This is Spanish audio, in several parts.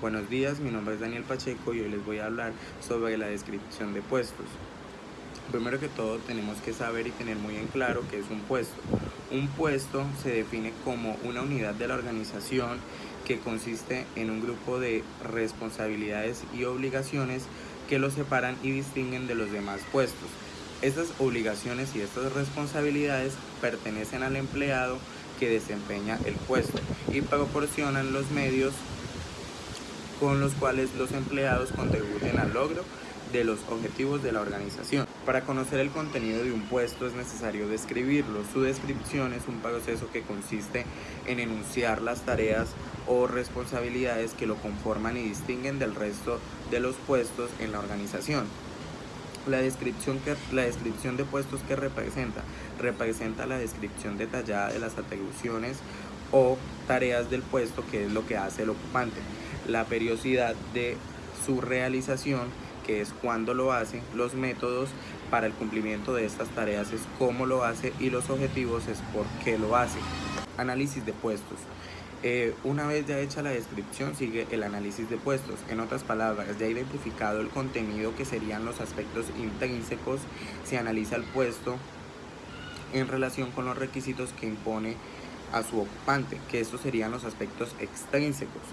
Buenos días, mi nombre es Daniel Pacheco y hoy les voy a hablar sobre la descripción de puestos. Primero que todo tenemos que saber y tener muy en claro qué es un puesto. Un puesto se define como una unidad de la organización que consiste en un grupo de responsabilidades y obligaciones que los separan y distinguen de los demás puestos. Estas obligaciones y estas responsabilidades pertenecen al empleado que desempeña el puesto y proporcionan los medios con los cuales los empleados contribuyen al logro de los objetivos de la organización. Para conocer el contenido de un puesto es necesario describirlo. Su descripción es un proceso que consiste en enunciar las tareas o responsabilidades que lo conforman y distinguen del resto de los puestos en la organización. La descripción de puestos que representa la descripción detallada de las atribuciones o tareas del puesto, que es lo que hace el ocupante, la periodicidad de su realización, que es cuándo lo hace, los métodos para el cumplimiento de estas tareas es cómo lo hace y los objetivos es por qué lo hace. Análisis de puestos. Una vez ya hecha la descripción, sigue el análisis de puestos. En otras palabras, ya identificado el contenido que serían los aspectos intrínsecos, se analiza el puesto en relación con los requisitos que impone a su ocupante, que estos serían los aspectos extrínsecos.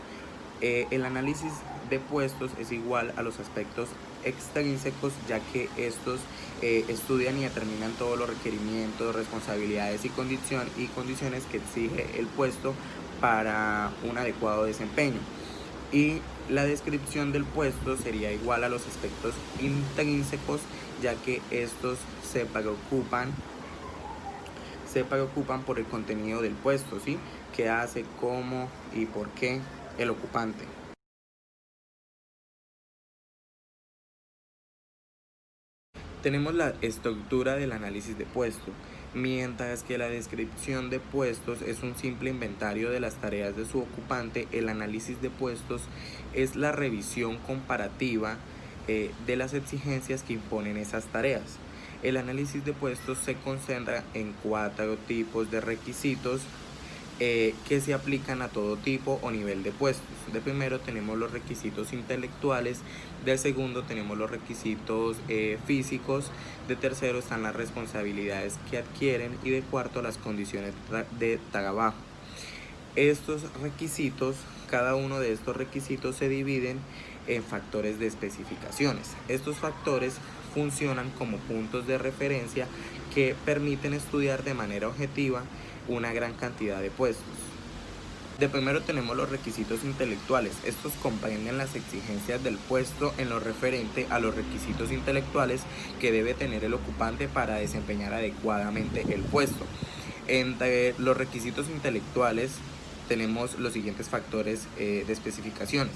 El análisis de puestos es igual a los aspectos extrínsecos, ya que estos estudian y determinan todos los requerimientos, responsabilidades y condiciones que exige el puesto para un adecuado desempeño. Y la descripción del puesto sería igual a los aspectos intrínsecos, ya que estos se preocupan por el contenido del puesto, ¿sí? ¿Qué hace, cómo y por qué el ocupante? Tenemos la estructura del análisis de puesto, mientras que la descripción de puestos es un simple inventario de las tareas de su ocupante. El análisis de puestos es la revisión comparativa de las exigencias que imponen esas tareas. El análisis de puestos se concentra en 4 tipos de requisitos que se aplican a todo tipo o nivel de puestos. De primero tenemos los requisitos intelectuales, de segundo tenemos los requisitos físicos, de tercero están las responsabilidades que adquieren y de cuarto las condiciones de trabajo. Estos requisitos, cada uno de estos requisitos se dividen en factores de especificaciones. Estos factores funcionan como puntos de referencia que permiten estudiar de manera objetiva una gran cantidad de puestos. De primero tenemos los requisitos intelectuales. Estos comprenden las exigencias del puesto en lo referente a los requisitos intelectuales que debe tener el ocupante para desempeñar adecuadamente el puesto. Entre los requisitos intelectuales tenemos los siguientes factores de especificaciones.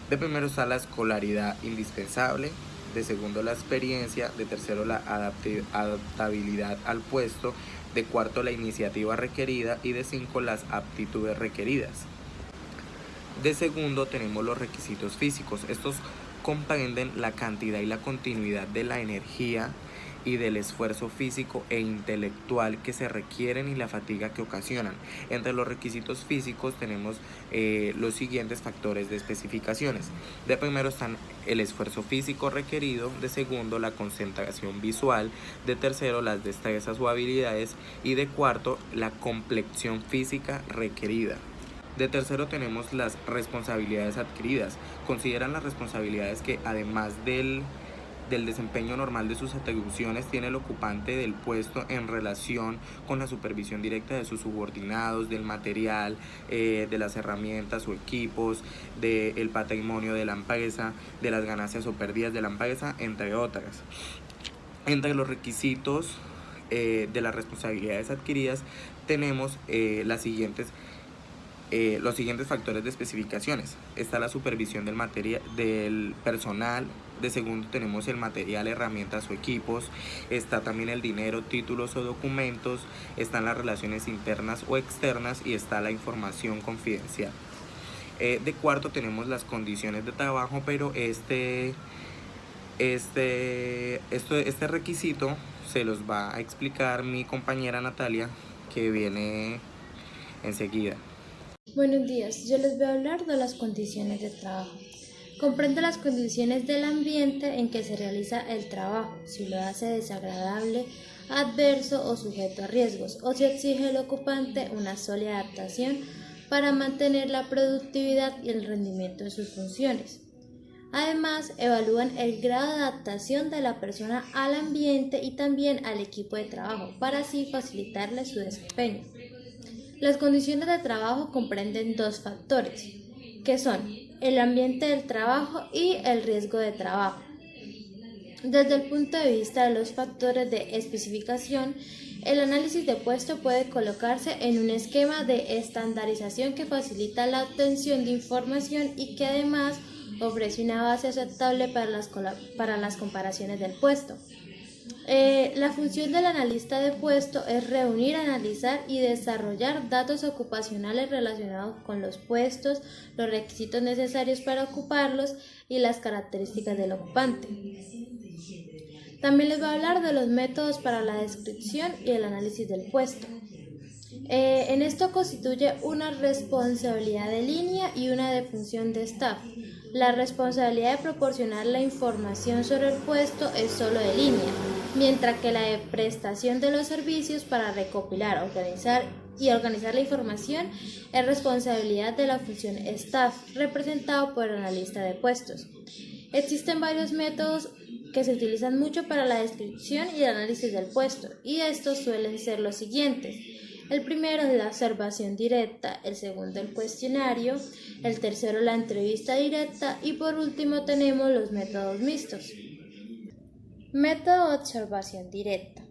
De primero está la escolaridad indispensable, de segundo la experiencia, de tercero la adaptabilidad al puesto, de cuarto la iniciativa requerida y de 5 las aptitudes requeridas. De segundo tenemos los requisitos físicos. Estos comprenden la cantidad y la continuidad de la energía y del esfuerzo físico e intelectual que se requieren y la fatiga que ocasionan. Entre los requisitos físicos tenemos los siguientes factores de especificaciones. De primero están el esfuerzo físico requerido, de segundo la concentración visual, de tercero las destrezas o habilidades y de cuarto la complexión física requerida. De tercero tenemos las responsabilidades adquiridas. Consideran las responsabilidades que además del desempeño normal de sus atribuciones tiene el ocupante del puesto en relación con la supervisión directa de sus subordinados, del material, de las herramientas o equipos, del patrimonio de la empresa, de las ganancias o pérdidas de la empresa, entre otras. Entre los requisitos de las responsabilidades adquiridas tenemos los siguientes factores de especificaciones. Está la supervisión del personal. De segundo tenemos el material, herramientas o equipos. Está también el dinero, títulos o documentos. Están las relaciones internas o externas y está la información confidencial. De cuarto tenemos las condiciones de trabajo, pero este requisito se los va a explicar mi compañera Natalia, que viene enseguida. Buenos días, yo les voy a hablar de las condiciones de trabajo. Comprende las condiciones del ambiente en que se realiza el trabajo, si lo hace desagradable, adverso o sujeto a riesgos, o si exige al ocupante una sólida adaptación para mantener la productividad y el rendimiento de sus funciones. Además, evalúan el grado de adaptación de la persona al ambiente y también al equipo de trabajo para así facilitarle su desempeño. Las condiciones de trabajo comprenden dos factores, que son el ambiente del trabajo y el riesgo de trabajo. Desde el punto de vista de los factores de especificación, el análisis de puesto puede colocarse en un esquema de estandarización que facilita la obtención de información y que además ofrece una base aceptable para las comparaciones del puesto. La función del analista de puesto es reunir, analizar y desarrollar datos ocupacionales relacionados con los puestos, los requisitos necesarios para ocuparlos y las características del ocupante. También les voy a hablar de los métodos para la descripción y el análisis del puesto. En esto constituye una responsabilidad de línea y una de función de staff. La responsabilidad de proporcionar la información sobre el puesto es solo de línea, mientras que la de prestación de los servicios para recopilar, organizar la información es responsabilidad de la función staff, representado por el analista de puestos. Existen varios métodos que se utilizan mucho para la descripción y el análisis del puesto, y estos suelen ser los siguientes. El primero es la observación directa, el segundo el cuestionario, el tercero la entrevista directa y por último tenemos los métodos mixtos. Método de observación directa.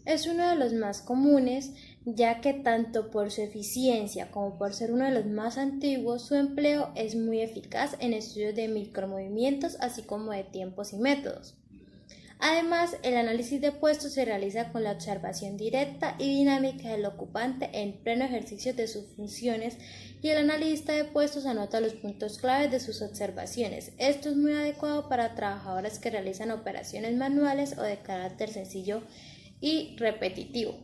Es uno de los más comunes, ya que tanto por su eficiencia como por ser uno de los más antiguos, su empleo es muy eficaz en estudios de micromovimientos, así como de tiempos y métodos. Además, el análisis de puestos se realiza con la observación directa y dinámica del ocupante en pleno ejercicio de sus funciones y el analista de puestos anota los puntos claves de sus observaciones. Esto es muy adecuado para trabajadores que realizan operaciones manuales o de carácter sencillo y repetitivo.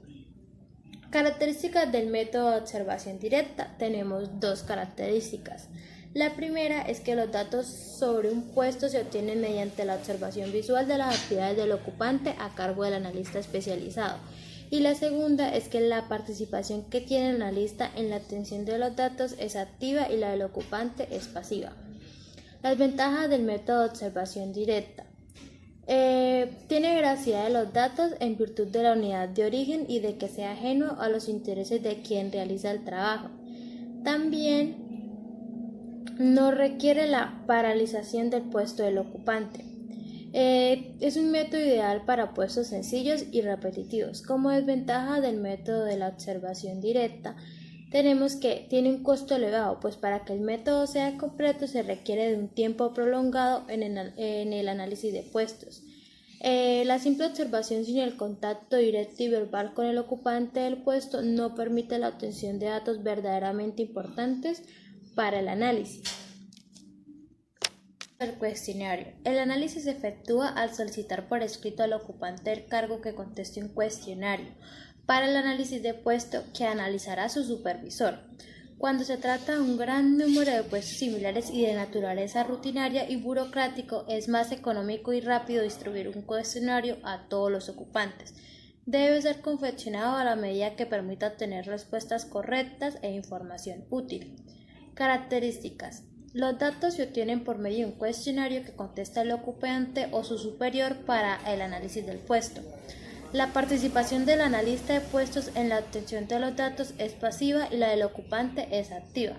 Características del método de observación directa. Tenemos dos características. La primera es que los datos sobre un puesto se obtienen mediante la observación visual de las actividades del ocupante a cargo del analista especializado. Y la segunda es que la participación que tiene el analista en la obtención de los datos es activa y la del ocupante es pasiva. Las ventajas del método de observación directa. Tiene veracidad de los datos en virtud de la unidad de origen y de que sea ajeno a los intereses de quien realiza el trabajo. También no requiere la paralización del puesto del ocupante. Es un método ideal para puestos sencillos y repetitivos. Como desventaja del método de la observación directa, tenemos que tiene un costo elevado, pues para que el método sea completo se requiere de un tiempo prolongado en el análisis de puestos. La simple observación sin el contacto directo y verbal con el ocupante del puesto no permite la obtención de datos verdaderamente importantes para el análisis. El cuestionario. El análisis se efectúa al solicitar por escrito al ocupante del cargo que conteste un cuestionario para el análisis de puesto que analizará su supervisor. Cuando se trata de un gran número de puestos similares y de naturaleza rutinaria y burocrático, es más económico y rápido distribuir un cuestionario a todos los ocupantes. Debe ser confeccionado a la medida que permita obtener respuestas correctas e información útil. Características. Los datos se obtienen por medio de un cuestionario que contesta el ocupante o su superior para el análisis del puesto. La participación del analista de puestos en la obtención de los datos es pasiva y la del ocupante es activa.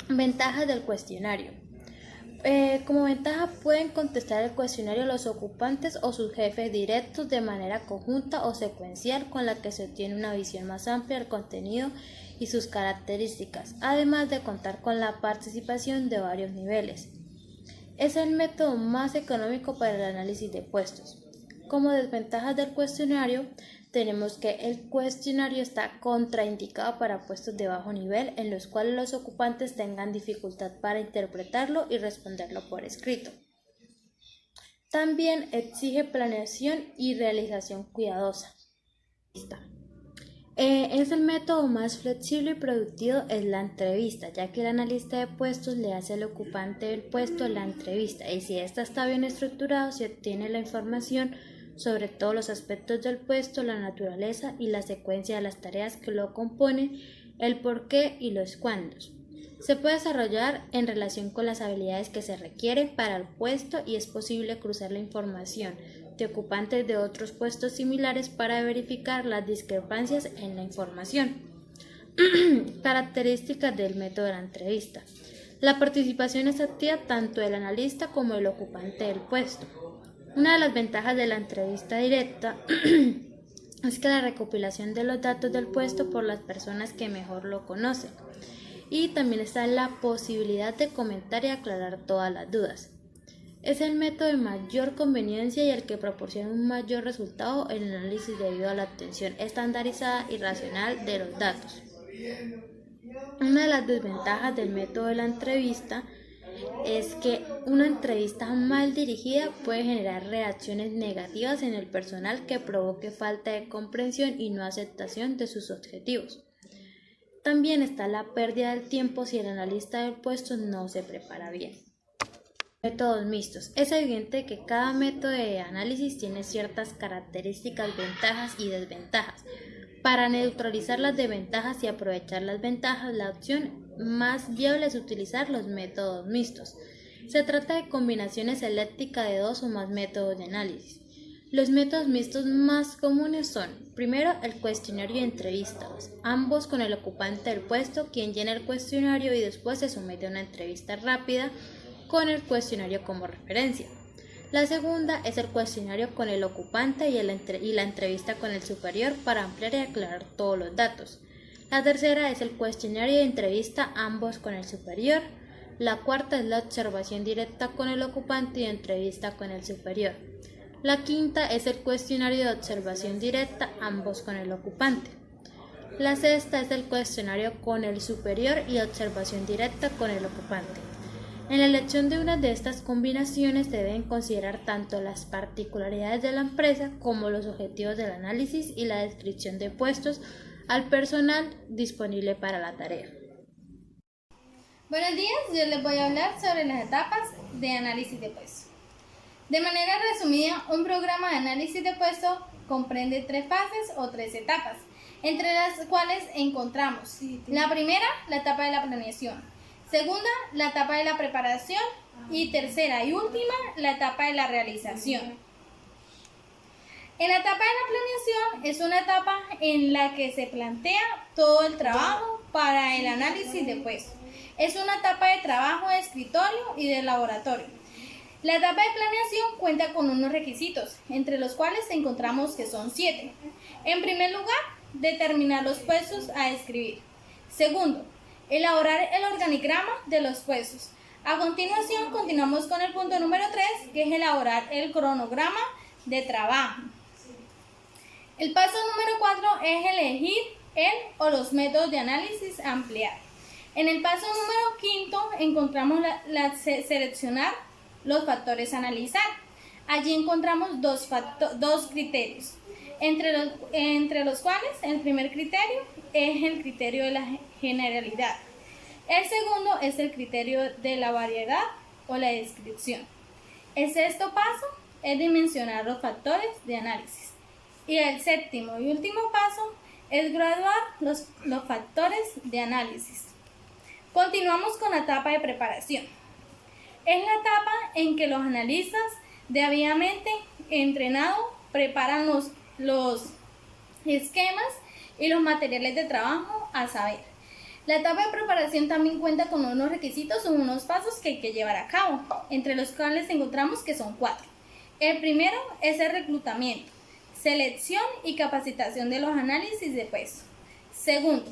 Ventajas del cuestionario. Como ventaja pueden contestar el cuestionario los ocupantes o sus jefes directos de manera conjunta o secuencial, con la que se obtiene una visión más amplia del contenido y sus características, además de contar con la participación de varios niveles. Es el método más económico para el análisis de puestos. Como desventajas del cuestionario, tenemos que el cuestionario está contraindicado para puestos de bajo nivel en los cuales los ocupantes tengan dificultad para interpretarlo y responderlo por escrito. También exige planeación y realización cuidadosa. Es el método más flexible y productivo es la entrevista, ya que el analista de puestos le hace al ocupante del puesto la entrevista y si ésta está bien estructurada se obtiene la información sobre todos los aspectos del puesto, la naturaleza y la secuencia de las tareas que lo componen, el por qué y los cuándos. Se puede desarrollar en relación con las habilidades que se requieren para el puesto y es posible cruzar la información de ocupantes de otros puestos similares para verificar las discrepancias en la información. Características del método de la entrevista. La participación es activa tanto del analista como del ocupante del puesto. Una de las ventajas de la entrevista directa es que la recopilación de los datos del puesto por las personas que mejor lo conocen. Y también está la posibilidad de comentar y aclarar todas las dudas. Es el método de mayor conveniencia y el que proporciona un mayor resultado en el análisis debido a la obtención estandarizada y racional de los datos. Una de las desventajas del método de la entrevista es que una entrevista mal dirigida puede generar reacciones negativas en el personal que provoque falta de comprensión y no aceptación de sus objetivos. También está la pérdida del tiempo si el analista del puesto no se prepara bien. Métodos mixtos. Es evidente que cada método de análisis tiene ciertas características, ventajas y desventajas. Para neutralizar las desventajas y aprovechar las ventajas, la opción más viable es utilizar los métodos mixtos. Se trata de combinaciones eléctricas de dos o más métodos de análisis. Los métodos mixtos más comunes son, primero, el cuestionario y entrevistas, ambos con el ocupante del puesto, quien llena el cuestionario y después se somete a una entrevista rápida con el cuestionario como referencia. La segunda es el cuestionario con el ocupante y la entrevista con el superior para ampliar y aclarar todos los datos. La tercera es el cuestionario y entrevista, ambos con el superior. La cuarta es la observación directa con el ocupante y entrevista con el superior. La quinta es el cuestionario de observación directa, ambos con el ocupante. La sexta es el cuestionario con el superior y observación directa con el ocupante. En la elección de una de estas combinaciones se deben considerar tanto las particularidades de la empresa como los objetivos del análisis y la descripción de puestos al personal disponible para la tarea. Buenos días, yo les voy a hablar sobre las etapas de análisis de puestos. De manera resumida, un programa de análisis de puestos comprende 3 fases o 3 etapas, entre las cuales encontramos la primera, la etapa de la planeación. Segunda, la etapa de la preparación y tercera y última, la etapa de la realización. En la etapa de la planeación es una etapa en la que se plantea todo el trabajo para el análisis de puestos. Es una etapa de trabajo de escritorio y de laboratorio. La etapa de planeación cuenta con unos requisitos, entre los cuales encontramos que son 7. En primer lugar, determinar los puestos a describir. Segundo, elaborar el organigrama de los puestos. A continuación, continuamos con el punto número 3, que es elaborar el cronograma de trabajo. El paso número 4 es elegir el o los métodos de análisis a emplear. En el paso número 5 encontramos seleccionar los factores a analizar. Allí encontramos dos criterios, entre los cuales el primer criterio es el criterio de la generalidad. El segundo es el criterio de la variedad o la descripción. El sexto paso es dimensionar los factores de análisis. Y el séptimo y último paso es graduar los factores de análisis. Continuamos con la etapa de preparación. Es la etapa en que los analistas debidamente entrenados preparan los esquemas y los materiales de trabajo a saber. La etapa de preparación también cuenta con unos requisitos o unos pasos que hay que llevar a cabo, entre los cuales encontramos que son 4. El primero es el reclutamiento, selección y capacitación de los análisis de puestos. Segundo,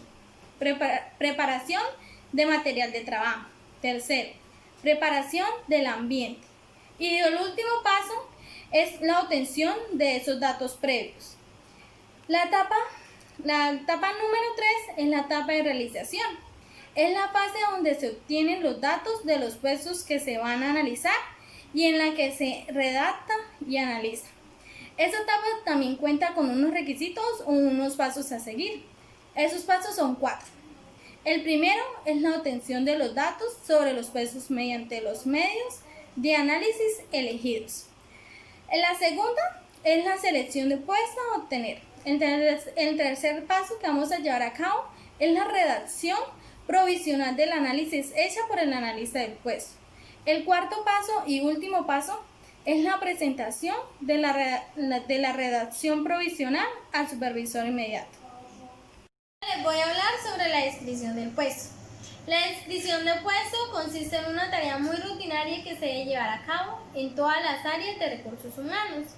preparación de material de trabajo. Tercero, preparación del ambiente. Y el último paso es la obtención de esos datos previos. La etapa número 3 es la etapa de realización. Es la fase donde se obtienen los datos de los puestos que se van a analizar y en la que se redacta y analiza. Esta etapa también cuenta con unos requisitos o unos pasos a seguir, Esos pasos son 4. El primero es la obtención de los datos sobre los puestos mediante los medios de análisis elegidos. La segunda es la selección de puestos a obtener. El tercer paso que vamos a llevar a cabo es la redacción provisional del análisis hecha por el analista del puesto. El cuarto paso y último paso es la presentación de la redacción provisional al supervisor inmediato. Les voy a hablar sobre la descripción del puesto. La descripción del puesto consiste en una tarea muy rutinaria que se debe llevar a cabo en todas las áreas de recursos humanos,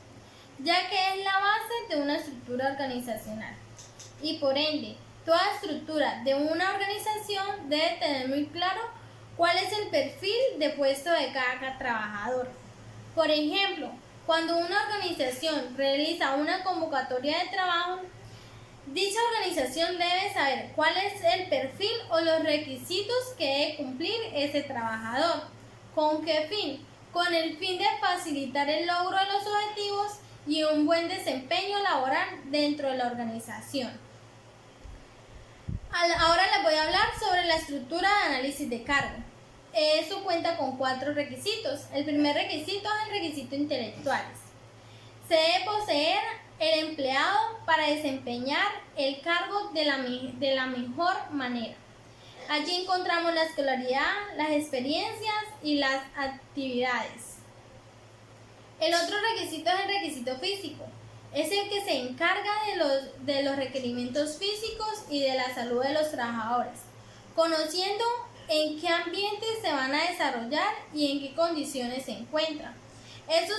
ya que es la base de una estructura organizacional. Y por ende, toda estructura de una organización debe tener muy claro cuál es el perfil de puesto de cada trabajador. Por ejemplo, cuando una organización realiza una convocatoria de trabajo, dicha organización debe saber cuál es el perfil o los requisitos que debe cumplir ese trabajador. ¿Con qué fin? Con el fin de facilitar el logro de los objetivos y un buen desempeño laboral dentro de la organización. Ahora les voy a hablar sobre la estructura de análisis de cargo. Eso cuenta con 4 requisitos. El primer requisito es el requisito intelectuales. Se debe poseer el empleado para desempeñar el cargo de la mejor manera. Allí encontramos la escolaridad, las experiencias y las actividades. El otro requisito es el requisito físico. Es el que se encarga de los requerimientos físicos y de la salud de los trabajadores, conociendo en qué ambiente se van a desarrollar y en qué condiciones se encuentran. Esto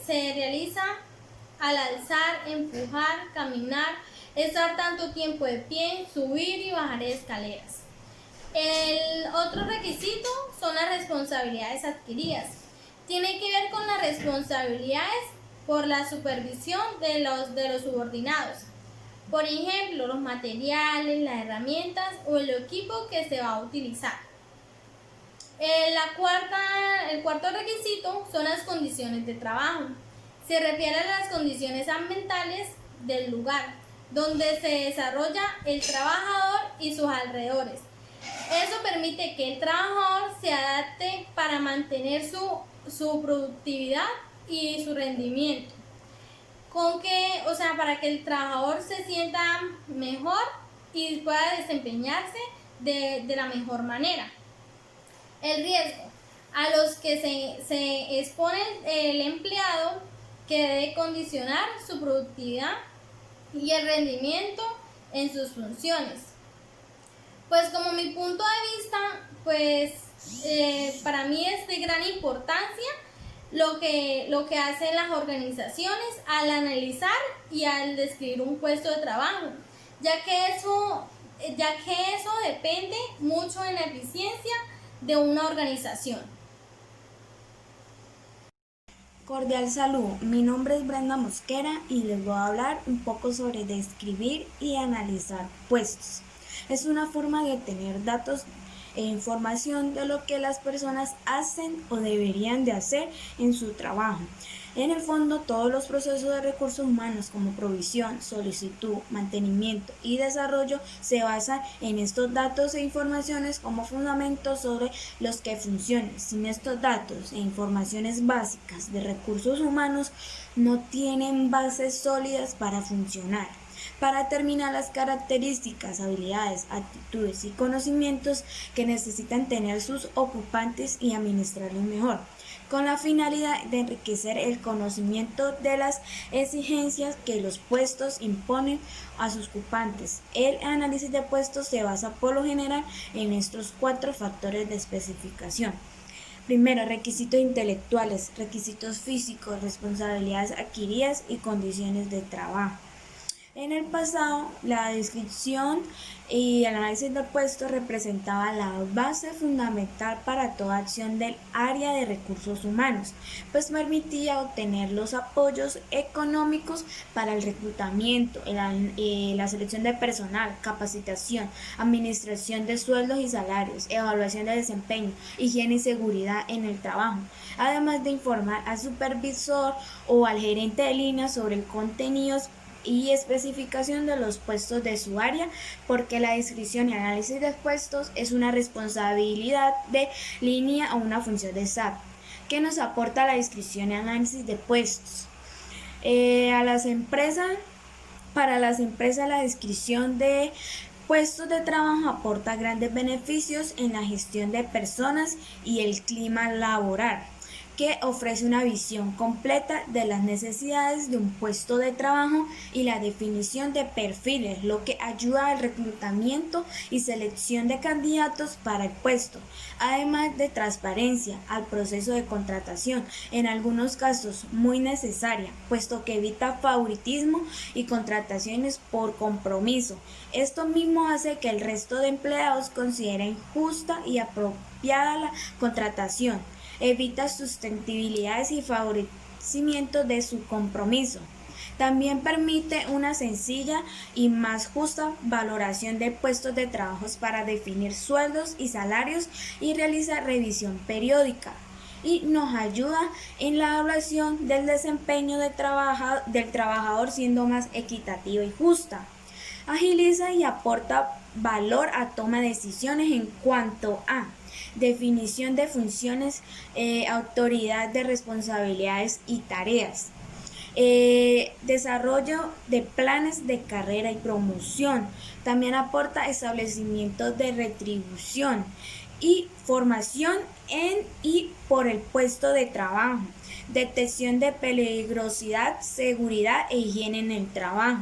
se realiza al alzar, empujar, caminar, estar tanto tiempo de pie, subir y bajar escaleras. El otro requisito son las responsabilidades adquiridas. Tiene que ver con las responsabilidades por la supervisión de los subordinados. Por ejemplo, los materiales, las herramientas o el equipo que se va a utilizar. El cuarto requisito son las condiciones de trabajo. Se refiere a las condiciones ambientales del lugar donde se desarrolla el trabajador y sus alrededores. Eso permite que el trabajador se adapte para mantener su productividad y su rendimiento. Para que el trabajador se sienta mejor y pueda desempeñarse de la mejor manera. El riesgo a los que se expone el empleado, que debe condicionar su productividad y el rendimiento en sus funciones. Pues como mi punto de vista, para mí es de gran importancia lo que hacen las organizaciones al analizar y al describir un puesto de trabajo, ya que eso depende mucho de la eficiencia de una organización. Cordial saludo, mi nombre es Brenda Mosquera y les voy a hablar un poco sobre describir y analizar puestos. Es una forma de obtener datos e información de lo que las personas hacen o deberían de hacer en su trabajo. En el fondo, todos los procesos de recursos humanos como provisión, solicitud, mantenimiento y desarrollo se basan en estos datos e informaciones como fundamentos sobre los que funcionen. Sin estos datos e informaciones básicas de recursos humanos, no tienen bases sólidas para funcionar. Para determinar las características, habilidades, actitudes y conocimientos que necesitan tener sus ocupantes y administrarlos mejor, con la finalidad de enriquecer el conocimiento de las exigencias que los puestos imponen a sus ocupantes. El análisis de puestos se basa por lo general en estos 4 factores de especificación. Primero, requisitos intelectuales, requisitos físicos, responsabilidades adquiridas y condiciones de trabajo. En el pasado, la descripción y el análisis del puesto representaba la base fundamental para toda acción del área de recursos humanos, pues permitía obtener los apoyos económicos para el reclutamiento, la selección de personal, capacitación, administración de sueldos y salarios, evaluación de desempeño, higiene y seguridad en el trabajo, además de informar al supervisor o al gerente de línea sobre el contenidos y especificación de los puestos de su área, porque la descripción y análisis de puestos es una responsabilidad de línea o una función de SAP. ¿Qué nos aporta la descripción y análisis de puestos? Para las empresas la descripción de puestos de trabajo aporta grandes beneficios en la gestión de personas y el clima laboral, que ofrece una visión completa de las necesidades de un puesto de trabajo y la definición de perfiles, lo que ayuda al reclutamiento y selección de candidatos para el puesto, además de transparencia al proceso de contratación, en algunos casos muy necesaria, puesto que evita favoritismo y contrataciones por compromiso. Esto mismo hace que el resto de empleados consideren justa y apropiada la contratación, evita sustentabilidades y favorecimiento de su compromiso. También permite una sencilla y más justa valoración de puestos de trabajo para definir sueldos y salarios y realizar revisión periódica. Y nos ayuda en la evaluación del desempeño del trabajador siendo más equitativa y justa. Agiliza y aporta valor a toma de decisiones en cuanto a definición de funciones, autoridad de responsabilidades y tareas, desarrollo de planes de carrera y promoción. También aporta establecimiento de retribución y formación en y por el puesto de trabajo, detección de peligrosidad, seguridad e higiene en el trabajo,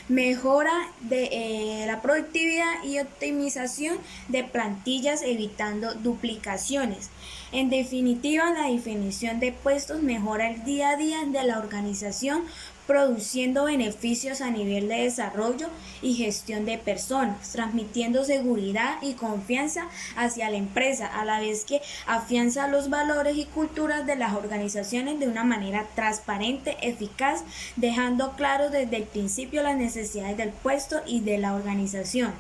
mejora de la productividad y optimización de plantillas evitando duplicaciones. En definitiva, la definición de puestos mejora el día a día de la organización, produciendo beneficios a nivel de desarrollo y gestión de personas, transmitiendo seguridad y confianza hacia la empresa, a la vez que afianza los valores y culturas de las organizaciones de una manera transparente, eficaz, dejando claro desde el principio las necesidades del puesto y de la organización.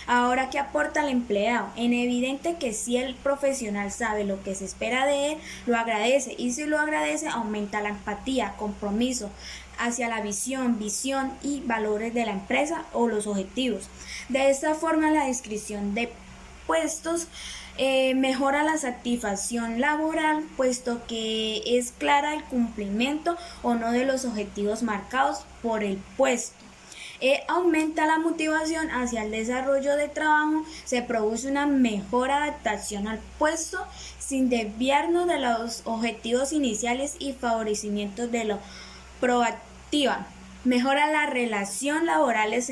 Ahora, ¿qué aporta al empleado? En evidente que si el profesional sabe lo que se espera de él, lo agradece, y si lo agradece, aumenta la empatía, compromiso hacia la visión y valores de la empresa o los objetivos. De esta forma, la descripción de puestos mejora la satisfacción laboral, puesto que es clara el cumplimiento o no de los objetivos marcados por el puesto. Aumenta la motivación hacia el desarrollo de trabajo, se produce una mejor adaptación al puesto sin desviarnos de los objetivos iniciales y favorecimiento de lo proactiva. Mejora la relación laborales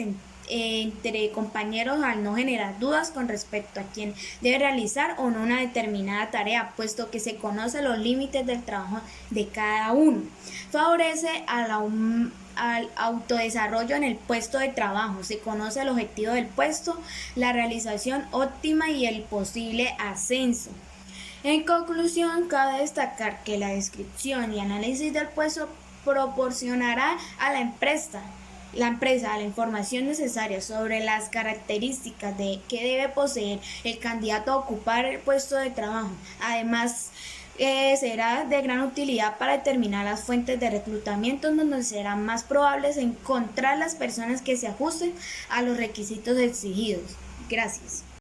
entre compañeros al no generar dudas con respecto a quién debe realizar o no una determinada tarea, puesto que se conocen los límites del trabajo de cada uno. Favorece al autodesarrollo en el puesto de trabajo, se conoce el objetivo del puesto, la realización óptima y el posible ascenso. En conclusión, cabe destacar que la descripción y análisis del puesto proporcionará a la empresa la información necesaria sobre las características que debe poseer el candidato a ocupar el puesto de trabajo. Además, será de gran utilidad para determinar las fuentes de reclutamiento, donde será más probable encontrar las personas que se ajusten a los requisitos exigidos. Gracias.